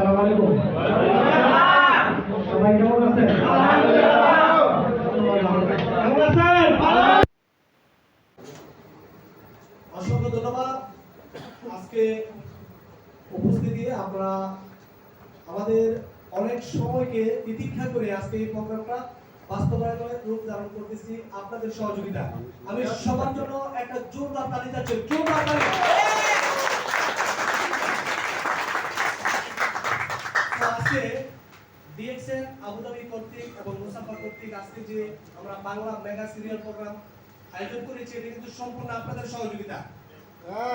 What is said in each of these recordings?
আসসালামু আলাইকুম। সবাই কেমন আছেন? অসংখ্য ধন্যবাদ আজকে উপস্থিতি। আমরা আমাদের অনেক সময়কে প্রতীক্ষা করে আজকে এই প্রোগ্রামটা বাস্তবায়নের রূপ ধারণ করতেছি আপনাদের সহযোগিতা। আমি সবার জন্য একটা জোরদার তালি চাচ্ছি, জোরদার তালি। আজকে ডিএক্সএন আবুধাবি কর্তৃক এবং মুসাফা কর্তৃক আজকে যে আমরা বাংলা মেগা সিরিয়াল প্রোগ্রাম আয়োজন করেছি, এটা কিন্তু সম্পূর্ণ আপনাদের সহযোগিতা।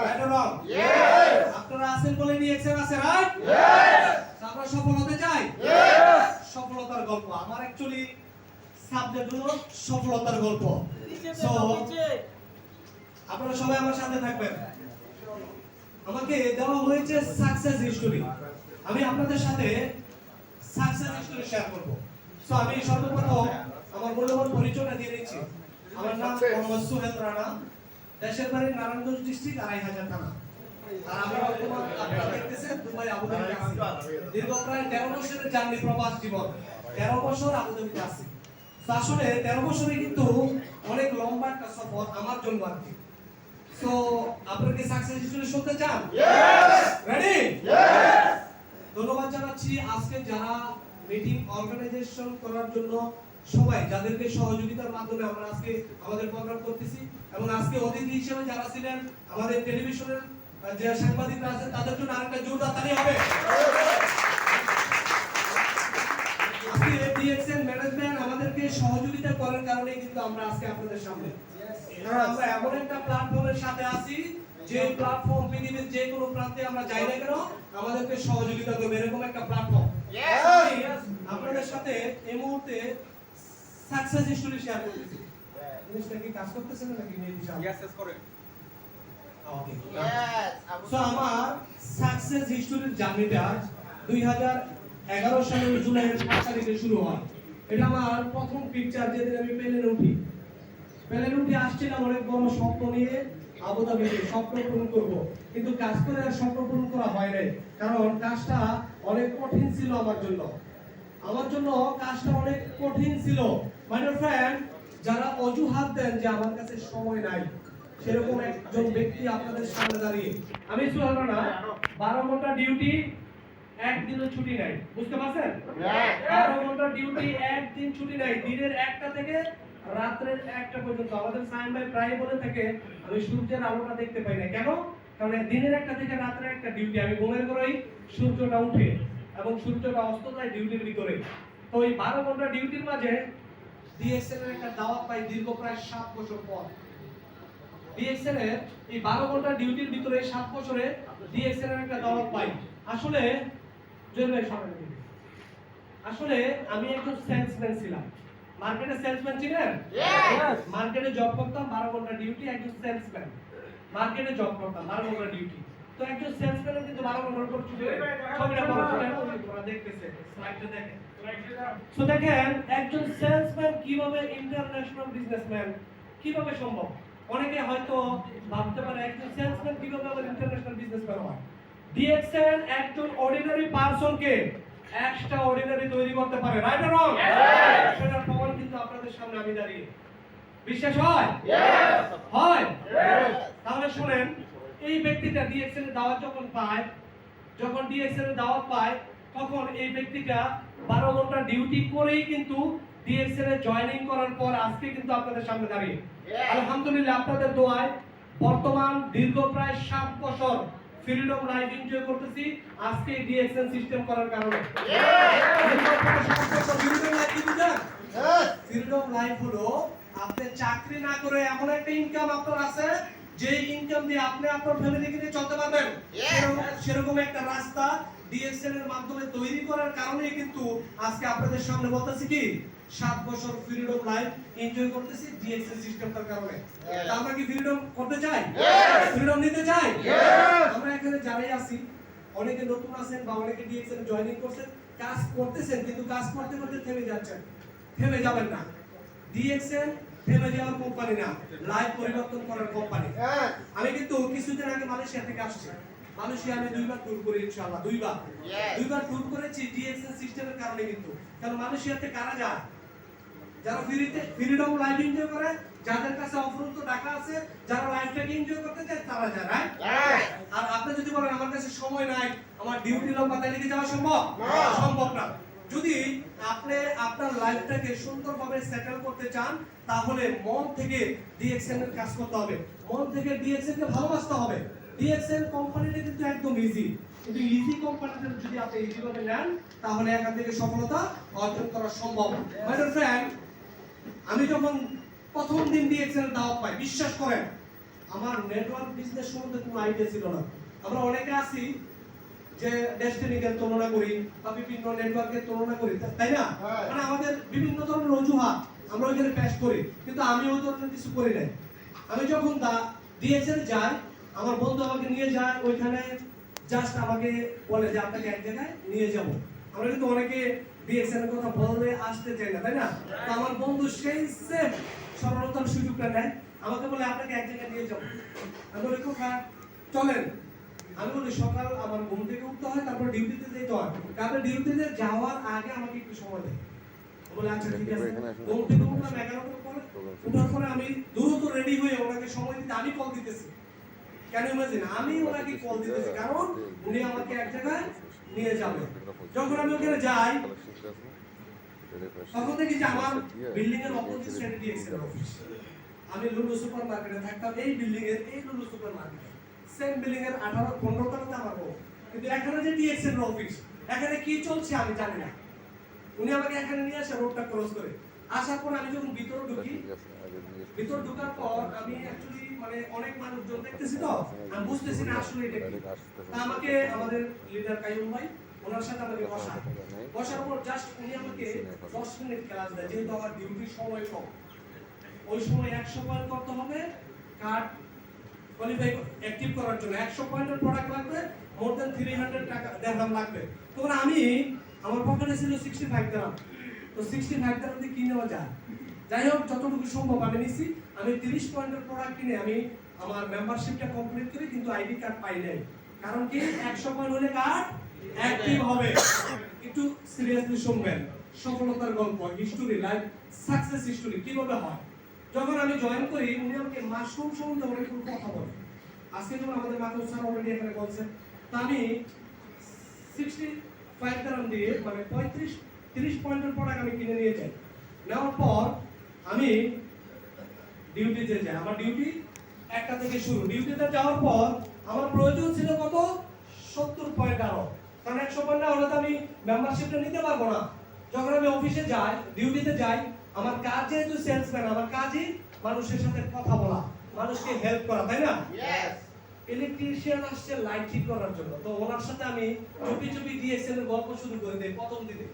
Right or wrong? ইয়েস। আপনারা আছেন বলে ডিএক্সএন আছে, রাইট? ইয়েস। আমরা সফল হতে চাই? ইয়েস। সফলতার গল্প আমার অ্যাকচুয়ালি সাবজেক্ট হলো সফলতার গল্প। সো আপনারা সবাই আমার সাথে থাকবেন। আমাকে দেওয়া হয়েছে সাকসেস হিস্টোরি। আমি আপনাদের সাথে সাকসেস হিস্টোরি শেয়ার করব। সো আমি সর্বপ্রথম আমার মূল্যবান পরিচয়টা দিয়ে দিচ্ছি। আমার নাম মোহাম্মদ সোহেল রানা, দেশের বাড়ি নারায়ণগঞ্জ ডিস্ট্রিক্ট, 2500 থানা। আর আমি বর্তমান আপনারা দেখতেছেন দুবাই আবুধাবিতে আছি। দীর্ঘ প্রায় 13 বছরের জার্নি, প্রবাস জীবন, 13 বছর আবুধাবিতে আছি। তো আসলে 13 বছরে কিন্তু অনেক লম্বা একটা সফর আমার জন্য আর কি। সো আপনারা কি সাকসেস হিস্টোরি শুনতে চান? ইয়েস। রেডি? ইয়েস। ধন্যবাদ জানাচ্ছি আজকে যারা মিটিং অর্গানাইজেশন করার জন্য সবাই যাদেরকে সহযোগিতার মাধ্যমে আমরা আজকে আমাদের প্রোগ্রাম করতেছি, এবং আজকে অতিথি হিসেবে যারা ছিলেন আমাদের টেলিভিশনের যে সাংবাদিকরা আছেন তাদের জন্য আরেকটা জোরদার তালি হবে। আজকে ডিএক্সএন ম্যানেজমেন্ট আমাদেরকে সহযোগিতা করার কারণে কিন্তু আমরা আজকে আপনাদের সামনে, কারণ আমরা এমন একটা প্ল্যাটফর্মের সাথে আছি যে প্ল্যাটফর্ম পৃথিবীর যে কোনো প্রান্তে আমরা যাই না কেন আমাদেরকে সহযোগিতা করবে, এরকম একটা প্ল্যাটফর্ম। আপনাদের সাথে এই মুহূর্তে সাকসেস হিস্টোরি শেয়ার করতেছি। জিনিসটা কি কাজ করতেছে না নাকি নেই দিশা? ইয়েস করেন। ওকে, ইয়েস। সো আমার সাকসেস হিস্টোরির জার্নিটা 2011 সালের জুলাইয়ের 5 তারিখে শুরু হয়। এটা আমার প্রথম পিকচার, যেদিন আমি প্লেনে উঠে আসছিলাম অনেক বড় স্বপ্ন নিয়ে আবুধাবিতে স্বপ্ন পূরণ করব, কিন্তু কাজ করে আর স্বপ্ন পূরণ করা হয় নাই, কারণ কাজটা অনেক কঠিন ছিল আমার জন্য কাজটা অনেক কঠিন ছিল। মাই ডিয়ার ফ্রেন্ড, যারা অজুহাত দেন যে আমার কাছে সময় নাই, সেরকম একজন ব্যক্তি আপনাদের সামনে দাঁড়িয়ে আমি শুনলাম না 12 ঘন্টা ডিউটি, একদিনও ছুটি নাই। বুঝতে পারছেন? 12 ঘন্টা ডিউটি, একদিন ছুটি নাই। দিনের 1টা থেকে রাত্রের 1টা পর্যন্ত। আমাদের সাইন ভাই প্রায় বলে থাকে আমি সূর্যের আলোটা দেখতে পাই না। কেন? কারণ দিনের 1টা থেকে রাত্রের 1টা ডিউটি। আমি ঘুমের পরেই সূর্যটা উঠে এবং সূর্যটা অস্ত যায় ডিউটির ভিতরে। তো এই 12 ঘন্টা ডিউটির মাঝে ডিএক্সএল এর একটা দাওয়াত পাই দীর্ঘ প্রায় 7 বছর পর। ডিএক্সএল এর এই 12 ঘন্টা ডিউটির ভিতরে 7 বছরে ডিএক্সএল এর একটা দাওয়াত পাই। আসলে আমি একজন সেলসম্যান ছিলাম। মার্কেটে সেলসম্যান ছিলেন? यस। মার্কেটে জব করতাম, 12 ঘন্টা ডিউটি, একজন সেলসম্যান। মার্কেটে জব করতাম 12 ঘন্টা ডিউটি। তো একজন সেলসম্যান কিন্তু 12 ঘন্টার উপর ছুটি নেই। ছবিটা বড় করে তোমরা দেখতেছে, স্লাইডটা দেখেন। সো দেখেন একজন সেলসম্যান কিভাবে ইন্টারন্যাশনাল বিজনেসম্যান কিভাবে সম্ভব। অনেকে হয়তো ভাবতে পারে একজন সেলসম্যান কিভাবে আবার ইন্টারন্যাশনাল বিজনেসম্যান হয়। ডিএক্সএন একজন অর্ডিনারি পারসনকে এক্সট্রা অর্ডিনারি তৈরি করতে পারে, রাইট অর রং? ইয়েস। সেটার প্রমাণ কিন্তু আপনাদের সামনে আমি দাঁড়িয়ে। বিশ্বাস হয়? ইয়েস। হয়? ইয়েস। তাহলে শুনেন, এই ব্যক্তিটা ডিএক্সএন এর দাওয়াত যখন ডিএক্সএন এর দাওয়াত পায়, তখন এই ব্যক্তিটা 12 ঘন্টা ডিউটি করেই কিন্তু ডিএক্সএন এ জয়েনিং করার পর আজকে কিন্তু আপনাদের সামনে দাঁড়িয়ে। আলহামদুলিল্লাহ আপনাদের দোয়ায় বর্তমান দীর্ঘ প্রায় 7 বছর ফ্রিডম লাইফ এনজয় করতেছি আজকে ডিএক্সএন সিস্টেম করার কারণে। ফ্রিডম লাইফ হলো আপনি চাকরি না করে এমন একটা ইনকাম আপনার আছে যে ইনকাম দিয়ে আপনি আপনার ফ্যামিলিকে নিয়ে চলতে পারবেন। সেরকম একটা রাস্তা ডিএক্সএন এর মাধ্যমে তৈরি করার কারণে কিন্তু আজকে আপনাদের সামনে বলতেছি কি 7 বছর ফ্রিডম লাইফ এনজয় করতেছি ডিএক্সএন সিস্টেমটার কারণে। আমরা কি ফ্রিডম করতে চাই? ফ্রিডম নিতে চাই? আমরা এখানে যারাই আছি, অনেকে নতুন আছেন বা অনেকে ডিএক্সএন এ জয়েনিং করছেন, কাজ করতেছেন, কিন্তু কাজ করতে করতে থেমে যাচ্ছেন। থেমে যাবেন না। ডিএক্সএন থেমে যাওয়ার কোম্পানি না, লাইফ পরিবর্তন করার কোম্পানি। আমি কিন্তু কিছুদিন আগে মালয়েশিয়া থেকে আসছি। মালয়েশিয়া আমি 2 বার ট্যুর করি ইনশাআল্লাহ, 2 বার ট্যুর করেছি ডিএক্সএন সিস্টেমের কারণে কিন্তু। কারণ মালয়েশিয়াতে কারা যায়? যারা ফ্রিডম লাইফ এনজয় করে, যাদের কাছে অফুরন্ত টাকা আছে, যারা লাইফটাকে এনজয় করতে চায় তারা যায়, রাইট? আর আপনি যদি বলেন আমার কাছে সময় নাই, আমার ডিউটি লম্বা, তাহলে কি যাওয়া সম্ভব? সম্ভব না। যদি আপনি আপনার লাইফটাকে সুন্দরভাবে সেটেল করতে চান, তাহলে মন থেকে ডিএক্সএন এর কাজ করতে হবে, মন থেকে ডিএক্সএন কে ভালোবাসতে হবে। ডিএক্সএন কোম্পানিটা কিন্তু একদম ইজি, কিন্তু ইজি কোম্পানিটা যদি আপনি ইজিভাবে নেন, তাহলে এখান থেকে সফলতা অর্জন করা সম্ভব। মাই ডিয়ার ফ্রেন্ড, আমি যখন প্রথম দিন ডিএক্সএন এর দাওয়াত পাই, বিশ্বাস করেন আমার নেটওয়ার্ক বিজনেস সম্বন্ধে কোনো আইডিয়া ছিল না। আমরা অনেকে আছি যে ডেস্টিনিকে তুলনা করি বা বিভিন্ন নেটওয়ার্কের তুলনা করি, তাই না? মানে আমাদের বিভিন্ন ধরনের অজুহাত আমরা ওইখানে পেশ করি, কিন্তু আমি ওই ধরনের কিছু করি নাই। আমি যখন ডিএক্সএন যাই, আমার বন্ধু আমাকে নিয়ে যায় ওইখানে, জাস্ট আমাকে বলে যে আপনাকে এক জায়গায় নিয়ে যাব। আমরা কিন্তু অনেকে ডিএক্সএন এর কথা বললে আসতে চাই না, তাই না? তো আমার বন্ধু সেই সেম সরলতার সুযোগটা নেয়, আমাকে বলে আপনাকে এক জায়গায় নিয়ে যাব। আমি বলি কোথায়? চলেন। আমি বলি সকাল আমার ঘুম থেকে উঠতে হয়, তারপর ডিউটিতে যেতে হয়, তারপরে ডিউটিতে যাওয়ার আগে আমাকে একটু সময় দেয়। বলে আচ্ছা ঠিক আছে। ঘুম থেকে উঠলাম 11টার পরে, উঠার পরে আমি দ্রুত রেডি হয়ে ওনাকে সময় দিতে আমি কল দিতেছি। কেন ইমাজিন, আমি ওনাকে কল দিতেছি কারণ উনি আমাকে এক জায়গায় নিয়ে যাবে। যখন আমি ওখানে যাই, তখন দেখি যে আমার বিল্ডিং এর অপোজিট সাইডে ডিএক্সএন অফিস। আমি লুলু সুপার মার্কেটে থাকতাম, এই বিল্ডিং এর এই লুলু সুপার মার্কেটে, সেম বিল্ডিং এর 18-15 তলাতে আমার রুম। কিন্তু এখানে যে ডিএক্সএন অফিস, এখানে কি চলছে আমি জানি না। উনি আমাকে এখানে নিয়ে আসে রোডটা ক্রস করে। আসার পর আমি যখন ভিতরে ঢুকি, ভিতর ঢোকার পর আমি অ্যাকচুয়ালি মানে অনেক মানুষজন দেখতেছি, তো আমি বুঝতেছি না আসলে এটা কি। আমাকে আমাদের লিডার কাইয়ুম ভাই, ওনার সাথে আমাকে বসার পর জাস্ট উনি আমাকে 10 মিনিট ক্লাস দেয়, যেহেতু আমার ডিউটির সময় কম। ওই সময় 100 পয়েন্ট করতে হবে কার্ড কোয়ালিফাই অ্যাক্টিভ করার জন্য। 100 পয়েন্টের প্রোডাক্ট লাগবে, মোর দ্যান 300 টাকা দেড়হাম লাগবে। তখন আমি আমার পকেটে ছিল 65 দিরহাম। তো 65 দিরহাম দিয়ে কি নেওয়া যায়? যাই হোক, যতটুকু সম্ভব আমি নিছি। আমি 30 পয়েন্টের প্রোডাক্ট কিনে আমি আমার মেম্বারশিপটা কমপ্লিট করি, কিন্তু আইডি কার্ড পাই নাই। কারণ কি? 100 পয়েন্ট হলে কার্ড অ্যাক্টিভ হবে। একটু সিরিয়াসলি শুনবেন, সফলতার গল্প, হিস্টোরি, লাইফ সাকসেস হিস্টোরি কিভাবে হয়। যখন আমি জয়েন করি, উনি আমাকে মাশরুম সম্বন্ধে অনেকগুলো কথা বলে। আজকে যেমন আমাদের মাকুম স্যার অলরেডি এখানে বলছেন, তো আমি 65 দিরহাম দিয়ে মানে 30 পয়েন্টের প্রোডাক্ট আমি কিনে নিয়ে যাই। নেওয়ার পর আমি ডিউটিতে যাই। আমার ডিউটি 1টা থেকে শুরু। ডিউটিতে যাওয়ার পর আমার প্রয়োজন ছিল কত? 70 পয়েন্ট আরো। কারণ 100 পয়েন্ট না হলে তো আমি মেম্বারশিপটা নিতে পারবো না। যখন আমি অফিসে যাই, ডিউটিতে যাই, আমার কাজ যেহেতু সেলসম্যান, আমার কাজই মানুষের সাথে কথা বলা, মানুষকে হেল্প করা, তাই না? ইলেকট্রিশিয়ান আসছে লাইট ঠিক করার জন্য, তো ওনার সাথে আমি চুপি চুপি ডিএক্সএল এর গল্প শুরু করে দেই প্রথম দিনে।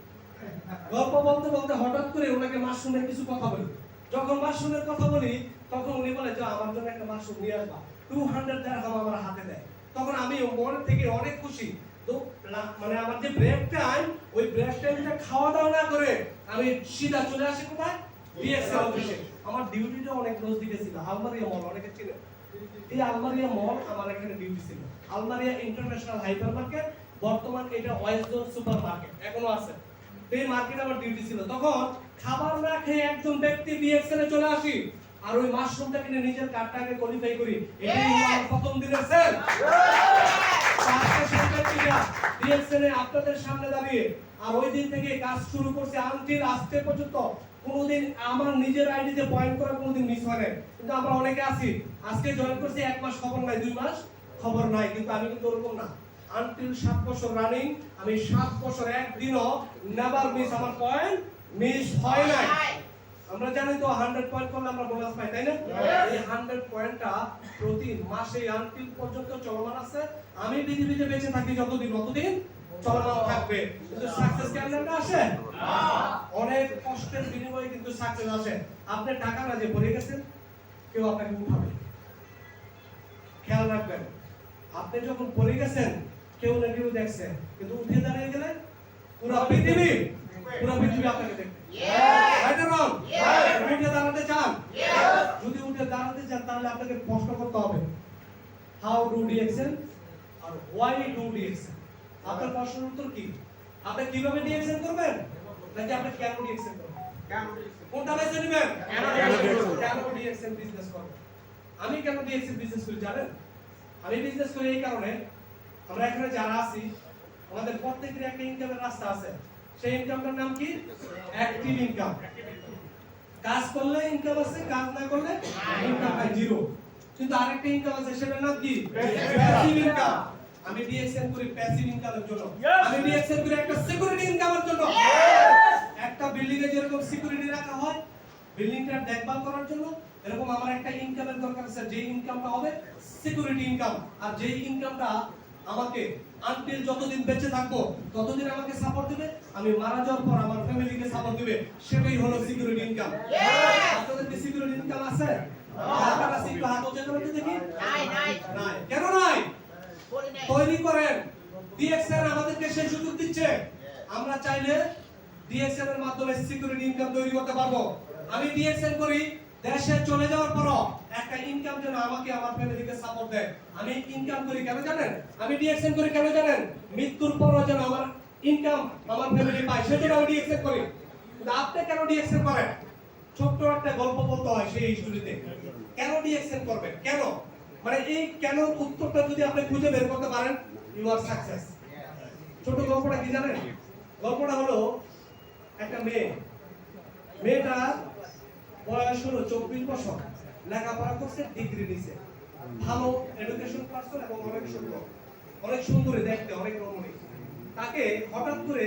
গল্প বলতে বলতে হঠাৎ করে ওনাকে মাশরুমের কিছু কথা বলি। যখন মাশরুমের কথা বলি, তখন উনি বলে যে আমার জন্য একটা মাশরুম নিয়ে আসবা। 200 দিরহাম আমার হাতে দেয়। তখন আমি মন থেকে অনেক খুশি। তো মানে আমার যে ব্রেক টাইম, ওই ব্রেক টাইমটা খাওয়া দাওয়া না করে আমি সিধা চলে আসি কোথায়? ডিএক্সএল অফিসে। আমার ডিউটিটা অনেক ক্লোজ দিকে ছিল, আলমারিয়া মল, অনেকে চিনে। এই আলমারিয়া মল আমার এখানে ডিউটি ছিল। আলমারিয়া ইন্টারন্যাশনাল হাইপার মার্কেট, বর্তমান এটা ওয়েস্টজোন সুপার মার্কেট এখনো আছে। এই মার্কেটে আমার ডিউটি ছিল। তখন খাবার না খেয়ে একজন ব্যক্তি ডিএক্সএল এ চলে আসি, আর ওই মাশরুমটা কিনে নিজের কার্ডটাকে কোয়ালিফাই করি। এটাই হলো আমার প্রথম দিনের সেল। আজকে সেটা ডিএক্সএল এ আপনাদের সামনে দাঁড়িয়ে, আর ওই দিন থেকে কাজ শুরু করছে আনটিল আজকে পর্যন্ত কোনোদিন আমার নিজের আইডিতে পয়েন্ট করা কোনোদিন মিস হয় না। কিন্তু আমরা অনেকে আছি, আজকে জয়েন করছি 1 মাস খবর নাই, 2 মাস খবর নাই, কিন্তু আমি কিন্তু ওরকম না। আনটিল 7 বছর রানিং, আমি 7 বছর একদিনও নেভার মিস, আমার পয়েন্ট মিস হয় নাই। আমরা জানি তো 100 পয়েন্ট করলে আমরা বোনাস পাই, তাই না? এই 100 পয়েন্টটা প্রতি মাসে আনটিল পর্যন্ত চলমান আছে। আমি পৃথিবীতে বেঁচে থাকি যতদিন, ততদিন চলমান থাকবে। কিন্তু সাকসেস কেমন আসে? অনেক কষ্টের বিনিময়ে কিন্তু সাকসেস আসে। আপনি টাকা না যে পড়ে গেছেন, কেউ আপনাকে উঠাবে। খেয়াল রাখবেন, আপনি যখন পড়ে গেছেন কেউ না কেউ দেখছে, কিন্তু উঠে দাঁড়িয়ে গেলে পুরো পৃথিবী আপনাকে দেখবে। Right or wrong? উঠে দাঁড়াতে চান? যদি উঠে দাঁড়াতে চান, তাহলে আপনাকে প্রশ্ন করতে হবে, হাউ ডু ডিএক্সএল আর why do DXN? আপনার প্রশ্নের উত্তর কি? আপনি কিভাবে DXN করবেন? নাকি আপনি কেন DXN করবেন? কোনটা বেছে নেবেন? কেন DXN বিজনেস করবেন? আমি কেন DXN বিজনেস করি জানেন? আমি বিজনেস করি এই কারণে, আমরা এখানে যারা আছি আমাদের প্রত্যেকের একটা ইনকামের রাস্তা আছে। সেই ইনকামটার নাম কি? Active income. কাজ করলে ইনকাম আছে, কাজ না করলে ইনকাম নাই, জিরো। কিন্তু আরেকটা ইনকাম আছে, সেটার নাম কি? Passive income. আমি ডিএক্সএন করি প্যাসিভ ইনকামের জন্য। আমি ডিএক্সএন করি একটা সিকিউরিটি ইনকামের জন্য। একটা বিল্ডিং এ যেরকম সিকিউরিটি রাখা হয় বিল্ডিংটা দেখভাল করার জন্য, এরকম আমার একটা ইনকামের দরকার আছে, যে ইনকামটা হবে সিকিউরিটি ইনকাম। আর যে ইনকামটা আমাকে আনটিল যতদিন বেঁচে থাকবো ততদিন আমাকে সাপোর্ট দিবে, আমি মারা যাওয়ার পর আমার ফ্যামিলিকে সাপোর্ট দিবে, সেটাই হলো সিকিউরিটি ইনকাম। আপনাদের কি সিকিউরিটি ইনকাম আছে? আপনারা সিকিউরিটি হাত উঁচু করে দেখি। নাই। কেন নাই? তৈরি করেন। ডিএক্সএন আমাদেরকে সেই সুযোগ দিচ্ছে। আমরা চাইলে ডিএক্সএন এর মাধ্যমে সিকিউরিটি ইনকাম তৈরি করতে পারবো। আমি ডিএক্সএন করি দেশে চলে যাওয়ার পর একটা ইনকাম যেন আমাকে আমার ফ্যামিলিকে সাপোর্ট দেয়। আমি ইনকাম করি কেন জানেন? আমি ডিএক্সএন করি কেন জানেন? মৃত্যুর পর যেন আমার ইনকাম আমার ফ্যামিলি পায়, সেজন্য আমি ডিএক্সএন করি। কিন্তু আপনি কেন ডিএক্সএন করেন? ছোট্ট একটা গল্প বলতে হয় সেই স্টোরিতে। কেন ডিএক্সএন করবেন? কেন? মানে এই কেন উত্তরটা যদি আপনি খুঁজে বের করতে পারেন, ইউ আর সাকসেস। ছোট গল্পটা কি জানেন? গল্পটা হলো একটা মেয়েটা বয়স হলো 24 বছর, লেখাপড়া করছে, ডিগ্রি নিছে, ভালো এডুকেশন পারসন এবং অনেক সুন্দরী দেখতে, অনেক রমণী। তাকে হঠাৎ করে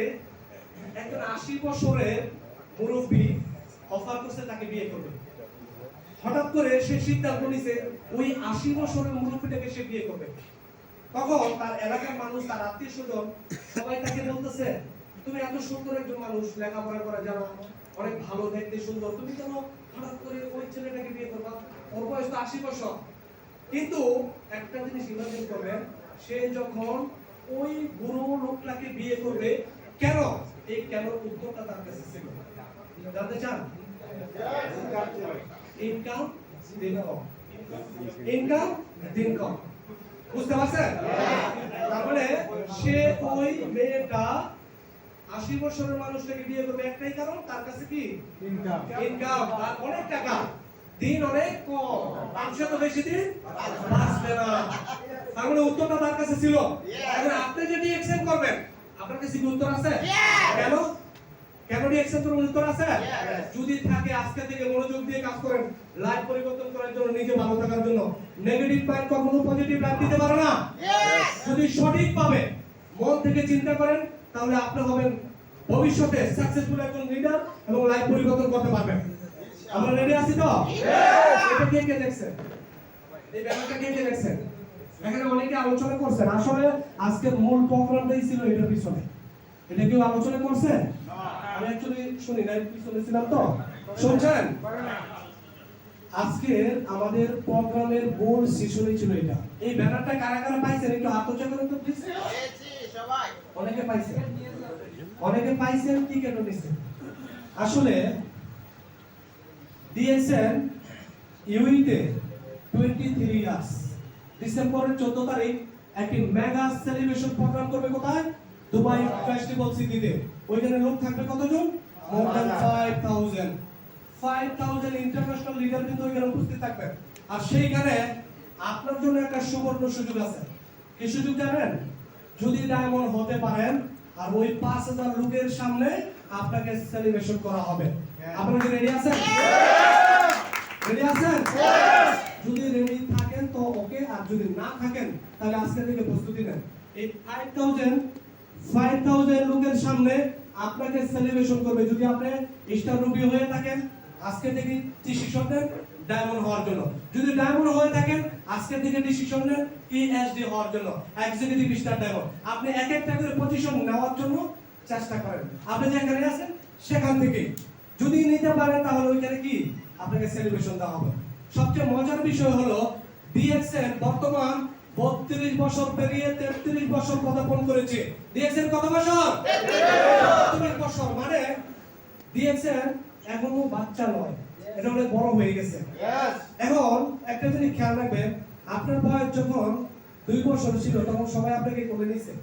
একজন 80 বছরের মুরব্বী অফার করছে তাকে বিয়ে করবে। হঠাৎ করে সে সিদ্ধান্ত নিছে ওই 80 বছরের মুরব্বীটাকে সে বিয়ে করবে। তখন তার এলাকার মানুষ, তার আত্মীয়স্বজন সবাই তাকে বলতেছে, তুমি এত সুন্দর একজন মানুষ, লেখাপড়া করা জানো, অনেক ভালো দেখতে, সুন্দর, তুমি কেন হঠাৎ করে ওই ছেলেটাকে বিয়ে করবা? ওর বয়স তো 80 বছর। কিন্তু একটা জিনিস ইমাজিন করবেন, সে যখন ওই বুড়ো লোকটাকে বিয়ে করবে, কেন? এই কেন উত্তরটা তার কাছে ছিল। জানতে চান? ইনকাম দিন কম। বুঝতে পারছেন? তার মানে সে ওই মেয়েটা 80 বছরের মানুষটাকে বিয়ে করবে একটাই কারণ, তার কাছে কি? ইনকাম। তার অনেক টাকা, দিন অনেক কম, 500 তো বেশি দিন বাঁচবে না। তার মানে উত্তরটা তার কাছে ছিল। এখন আপনি যে ডিএক্সএন করবেন, আপনার কাছে কি উত্তর আছে? কেন? কেন ডিএক্সএন করার উত্তর আছে? যদি থাকে আজকে থেকে মনোযোগ দিয়ে কাজ করেন, লাইফ পরিবর্তন করার জন্য, নিজে ভালো থাকার জন্য। নেগেটিভ পয়েন্ট কখনো পজিটিভ লাইফ দিতে পারে না। যদি সঠিকভাবে মন থেকে চিন্তা করেন, তাহলে আপনি হবেন ভবিষ্যতে সাকসেসফুল একজন লিডার এবং লাইফ পরিবর্তন করতে পারবেন। আমরা রেডি আছি তো? এটা কে দেখছেন? এই ব্যাপারটা কে দেখছেন? এখানে অনেকে আলোচনা করছেন। আসলে আজকের মূল প্রোগ্রামটাই ছিল এটার পিছনে। এটা কেউ আলোচনা করছে? আমি অ্যাকচুয়ালি শুনি না, পিছনে ছিলাম তো। শুনছেন? আজকে আমাদের প্রোগ্রামের মূল সেশনই ছিল এটা। এই ব্যানারটা কারা কারা পাইছেন একটু হাত উঁচু করেন তো প্লিজ। সবাই। অনেকে পাইছেন, টিকেটও নিছেন। আসলে ডিএক্সএন ইউইতে 23 ইয়ার্স ডিসেম্বরের 14 তারিখ একটি মেগা সেলিব্রেশন প্রোগ্রাম করবে। কোথায়? দুবাই ফেস্টিভ্যাল সিটিতে। ওইখানে লোক থাকবে কতজন? মোর দ্যান 5000 ইন্টারন্যাশনাল লিডার কিন্তু ওইখানে উপস্থিত থাকবে। আর সেইখানে আপনার জন্য একটা সুবর্ণ সুযোগ আছে। কি সুযোগ জানেন? যদি ডায়মন্ড হতে পারেন, আর ওই 5000 লোকের সামনে আপনাকে সেলিব্রেশন করা হবে। আপনারা কি রেডি আছেন? রেডি আছেন? যদি রেডি থাকেন তো ওকে, আর যদি না থাকেন তাহলে আজকে থেকে প্রস্তুতি নেন। এই 5000 লোকের সামনে আপনাকে সেলিব্রেশন করবে। যদি আপনি স্টার রুবি হয়ে থাকেন, আজকে থেকে ডিসিশন নেন ডায়মন্ড হওয়ার জন্য। যদি ডায়মন্ড হয়ে থাকেন, আজকে থেকে ডিসিশন নেন ইএসডি হওয়ার জন্য, এক্সিকিউটিভ স্টার ডায়মন্ড। আপনি এক একটা করে পজিশন নেওয়ার জন্য চেষ্টা করেন। আপনি যেখানে আছেন সেখান থেকে যদি নিতে পারেন, তাহলে ওইখানে কি আপনাকে সেলিব্রেশন দেওয়া হবে। সবচেয়ে মজার বিষয় হলো ডিএক্সএন বর্তমান 32 বছর পেরিয়ে 33 বছর পদার্পণ করেছে। ডিএক্সএন কত বছর? 33 বছর। মানে ডিএক্সএন এখনো বাচ্চা নয়, এটা অনেক বড় হয়ে গেছে। এখন একটা জিনিস খেয়াল রাখবেন, আপনার বয়স যখন 2 বছর ছিল তখন সবাই আপনাকে কোলে নিছে,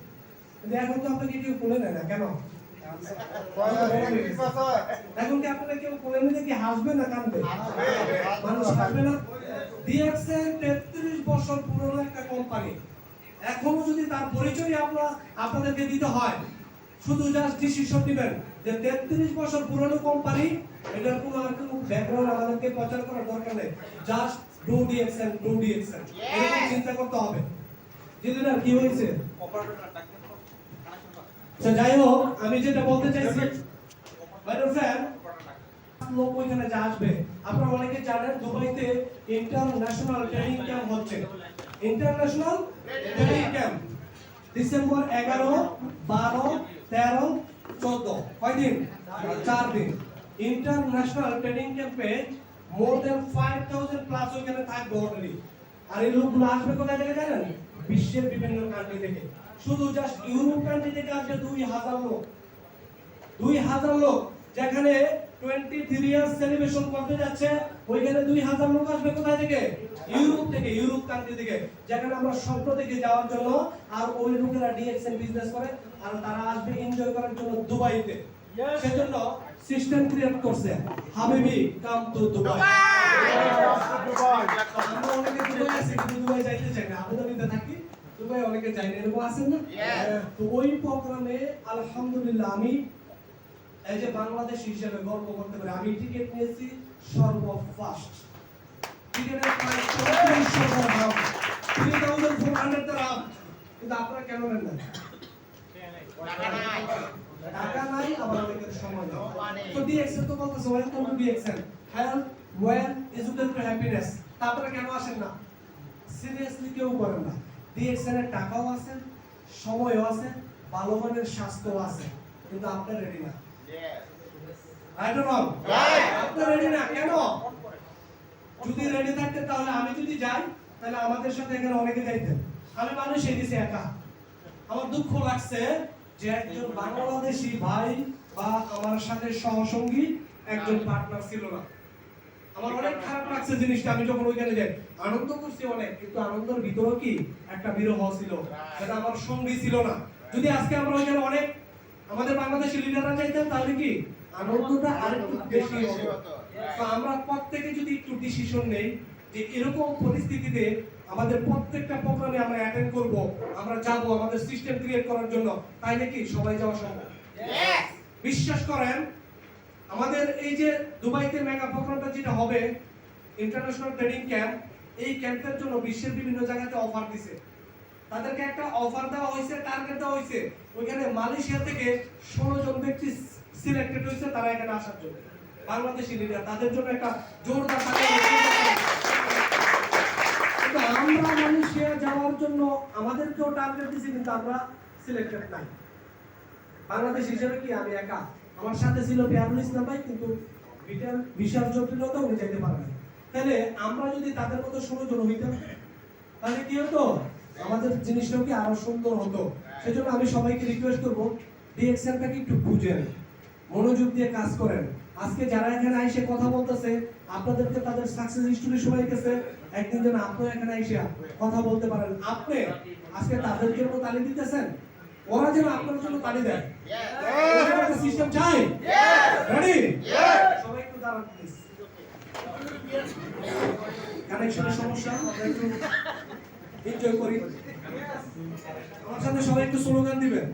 কিন্তু এখন তো আপনাকে কেউ কোলে নেয় না কেন? এখন কি আপনারা কেউ কোলে নিলে কি হাসবে না কাঁদবে? মানুষ হাসবে না। ডিএক্সএন 33 বছর পুরনো একটা কোম্পানি, এখনো যদি তার পরিচয় আপনাদেরকে দিতে হয়, শুধু জাস্ট ডিসিশন দিবেন যে 33 বছর পুরনো কোম্পানি, এটার কোনো আর কোনো ব্যাকগ্রাউন্ড আমাদেরকে প্রচার করার দরকার নেই, জাস্ট ডু ডিএক্সএন এরকম চিন্তা করতে হবে। জিলিনার কি হয়েছে? যাই হোক, আমি যেটা বলতে চাইছি, লোক ওইখানে যা আসবে, আপনারা অনেকে জানেন দুবাইতে ইন্টারন্যাশনাল ট্রেনিং ক্যাম্প হচ্ছে। ইন্টারন্যাশনাল ট্রেনিং ক্যাম্প ডিসেম্বর 11, 12, 13, 14, কয় দিন? 4 দিন। ইন্টারন্যাশনাল ট্রেনিং ক্যাম্পে মোর দ্যান 5000 প্লাস ওইখানে থাকবে অলরেডি। আর এই লোকগুলো আসবে কোথা থেকে জানেন? বিশ্বের বিভিন্ন কান্ট্রি থেকে। শুধু জাস্ট ইউরোপ কান্ট্রি থেকে আসবে 2000 লোক। 2000 লোক, যেখানে 23 ইয়ার্স সেলিব্রেশন করতে যাচ্ছে, ওইখানে 2000 লোক আসবে কোথা থেকে? ইউরোপ থেকে, ইউরোপ কান্ট্রি থেকে, যেখানে আমরা স্বপ্ন থেকে যাওয়ার জন্য। আর ওই লোকেরা ডিএক্সএন বিজনেস করে, আর তারা আসবে এনজয় করার জন্য দুবাইতে। সেজন্য সিস্টেম ক্রিয়েট করছে, হাবিবি কাম টু দুবাই। আমরা অনেকে দুবাই আছি, কিন্তু দুবাই যাইতে চাই না, আবুধাবিতে থাকি, দুবাই অনেকে যাই না, এরকম আছেন না? তো ওই প্রোগ্রামে আলহামদুলিল্লাহ আমি এই যে বাংলাদেশী হিসেবে গর্ব করতে পারি, আমি টিকিট নিয়েছি সর্বফার্স্ট। টিকিটের প্রাইস 3400 dirham, কিন্তু আপনারা কেন নেন না? টাকা নাই, আবার অনেকের সময় নেই। তো ডিএক্সএন তো বলতেছে welcome to DXN, health wealth education to happiness, তা আপনারা কেন আসেন না? সিরিয়াসলি কেউ করেন না। ডিএক্সএন এর টাকাও আছে, সময়ও আছে, ভালো মানের স্বাস্থ্যও আছে, কিন্তু আপনারা রেডি না। Right or wrong? আপনারা রেডি না কেন? যদি রেডি থাকতেন তাহলে আমি যদি যাই, তাহলে আমাদের সাথে এখানে অনেকে যাইতেন। আমি মানুষ এসেছি একা। আমার দুঃখ লাগছে যে একজন বাংলাদেশি ভাই বা আমার সাথে সহসঙ্গী একজন পার্টনার ছিল না। আমার অনেক খারাপ লাগছে জিনিসটা। আমি যখন ওইখানে যাই আনন্দ করছি অনেক, কিন্তু আনন্দের ভিতরে কি একটা বিরহ ছিল, সেটা আমার সঙ্গী ছিল না। যদি আজকে আমরা ওইখানে অনেক আমাদের বাংলাদেশি লিডাররা যাইতেন, তাহলে কি আনন্দটা আরেকটু বেশি হতো। তো আমরা প্রত্যেকে যদি একটু ডিসিশন নেই যে এরকম পরিস্থিতিতে আমাদের প্রত্যেকটা প্রোগ্রামে আমরা অ্যাটেন্ড করব, আমরা যাব আমাদের সিস্টেম ক্রিয়েট করার জন্য, তাই নাকি সবাই যাওয়া সম্ভব? বিশ্বাস করেন, আমাদের এই যে দুবাইতে মেগা প্রোগ্রামটা যেটা হবে, ইন্টারন্যাশনাল ট্রেনিং ক্যাম্প, এই ক্যাম্পের জন্য বিশ্বের বিভিন্ন জায়গাতে অফার দিছে। তাদেরকে একটা অফার দেওয়া হয়েছে, টার্গেট দেওয়া হয়েছে, ওইখানে মালয়েশিয়া থেকে 16 জন ব্যক্তি সিলেক্টেড হয়েছে তারা এখানে আসার জন্য। বাংলাদেশি লিডার, তাদের জন্য একটা জোরদার কিন্তু আমরা মালয়েশিয়া যাওয়ার জন্য আমাদেরকেও টার্গেট দিয়েছে, কিন্তু আমরা সিলেক্টেড নাই। বাংলাদেশ হিসেবে কি আমি একা, আমার সাথে ছিল বিয়ারুল ইসলাম ভাই, কিন্তু বিশাল জটিলতা উনি যেতে পারেন। তাহলে আমরা যদি তাদের মতো 16 জন হইতাম, তাহলে কি হতো? আমাদের জিনিসটাও কি আরো সুন্দর হতো। সেজন্য আমি সবাইকে রিকোয়েস্ট করবো, ডিএক্সএনটাকে একটু বুঝেন, মনোযোগ দিয়ে কাজ করেন। আজকে যারা এখানে এসে কথা বলতেছে, আপনাদেরকে তাদের সাকসেস স্টোরি শোনাইতেছে, একদিন যেন আপনি এখানে এসে কথা বলতে পারেন। আপনি আজকে তাদের জন্য তালি দিতেছেন, ওরা যেন আপনার জন্য তালি দেয়। একটা সিস্টেম চাই। রেডি? সবাই একটু দাঁড়ান প্লিজ। কানেকশনের সমস্যা, আমরা একটু এনজয় করি। আমার সাথে সবাই একটু স্লোগান দিবেন।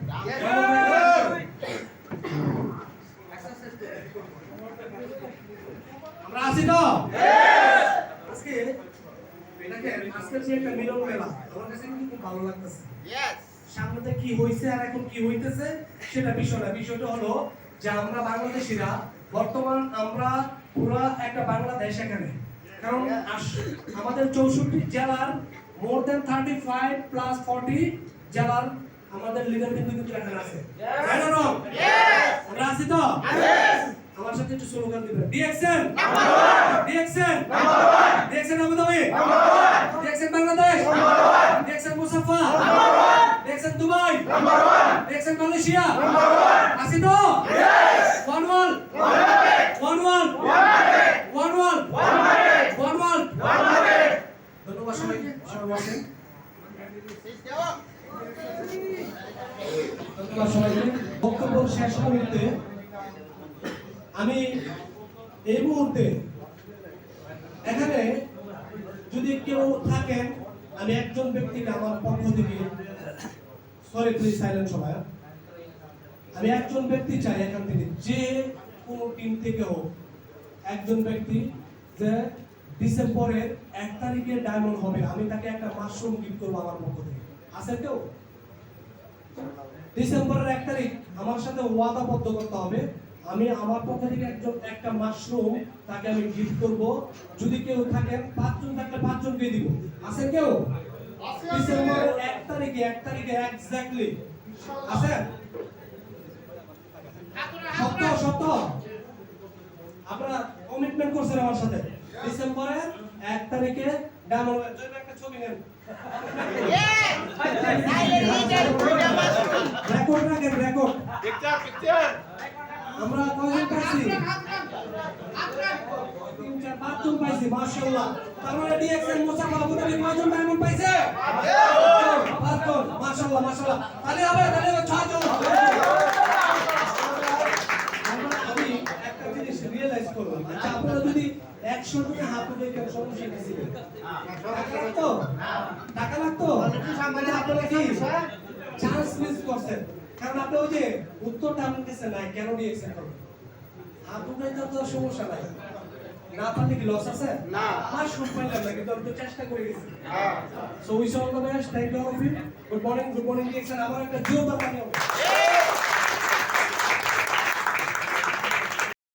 আমরা আছি তো? আজকে এটাকে আজকের যে একটা মিলন মেলা, আমার কাছে কিন্তু খুব ভালো লাগতেছে। সামনেতে কি হইছে আর এখন কি হইতেছে সেটা বিষয় না। বিষয়টা হলো যে আমরা বাংলাদেশিরা বর্তমান আমরা পুরো একটা বাংলাদেশ এখানে, কারণ আমাদের 64 জেলার মোর দ্যান 35 প্লাস 40 জেলার আমাদের লিডার কিন্তু এখানে আছে। তাই না? আমরা আছি তো? আমার সাথে একটু স্লোগান দিবেন। DXN number 1, DXN number 1, DXN Abu Dhabi number 1, DXN Bangladesh number 1, DXN Musaffah number 1, DXN Dubai number 1, DXN Malaysia number 1। আসি তো? Yes. One world, one world, one world, one world, one world. ধন্যবাদ সবাইকে। সবাই বসেন। ধন্যবাদ সবাইকে। বক্তব্য শেষ মুহূর্তে আমি এই মুহূর্তে এখানে যদি কেউ থাকেন, আমি একজন ব্যক্তিকে আমার পক্ষ থেকে, সরি প্লিজ সাইলেন্ট সবাই, আমি একজন ব্যক্তি চাই এখান থেকে, যে কোনো টিম থেকে হোক একজন ব্যক্তি যে ডিসেম্বরের 1 তারিখে ডায়মন্ড হবে, আমি তাকে একটা মাশরুম গিফট করবো আমার পক্ষ থেকে। আছে কেউ? ডিসেম্বরের 1 তারিখ আমার সাথে ওয়াদাবদ্ধ করতে হবে, আমি আমার পক্ষ থেকে একটা মাশরুম তাকে আমি গিফট করব। যদি কেউ থাকেন, 5 জন থাকলে 5 জনকে দিব। আছে কেউ? ডিসেম্বরের 1 তারিখে এক্স্যাক্টলি আছে? সত্য আপনারা কমিটমেন্ট করছেন আমার সাথে। ডিসেম্বরের 1 তারিখে ডায়মন্ড একটা ছবি নেন, রেকর্ড রাখেন, রেকর্ড। আমরা কয়জন পাইছি? 3 4 5 জন পাইছি, মাশাআল্লাহ। তার মানে ডিএক্সএন মুসাফা আবু ধাবি কয়জন ডায়মন্ড পাইছে? 5 জন, মাশাআল্লাহ মাশাআল্লাহ। তাহলে হবে 6 জন হবে। আমি একটা জিনিস রিয়েলাইজ করলাম, আচ্ছা আপনারা যদি 100 জনে হাত উঠাইতেন সমস্যা কি ছিল? টাকা লাগতো? আপনারা কি চান্স মিস করছেন? কারণ আপনি ওই যে উত্তরটা আপনি দিচ্ছেন না, কেন ডিএক্সএন করবেন? হাত উঠাইতে তো সমস্যা নাই, না পারলে কি লস আছে? না, মাশরুম পাইলাম না, কিন্তু আমি তো চেষ্টা করে গেছি। So wish all the best, thank you all of you. Good morning DXN. আমার একটা জোরদার তালি হবে।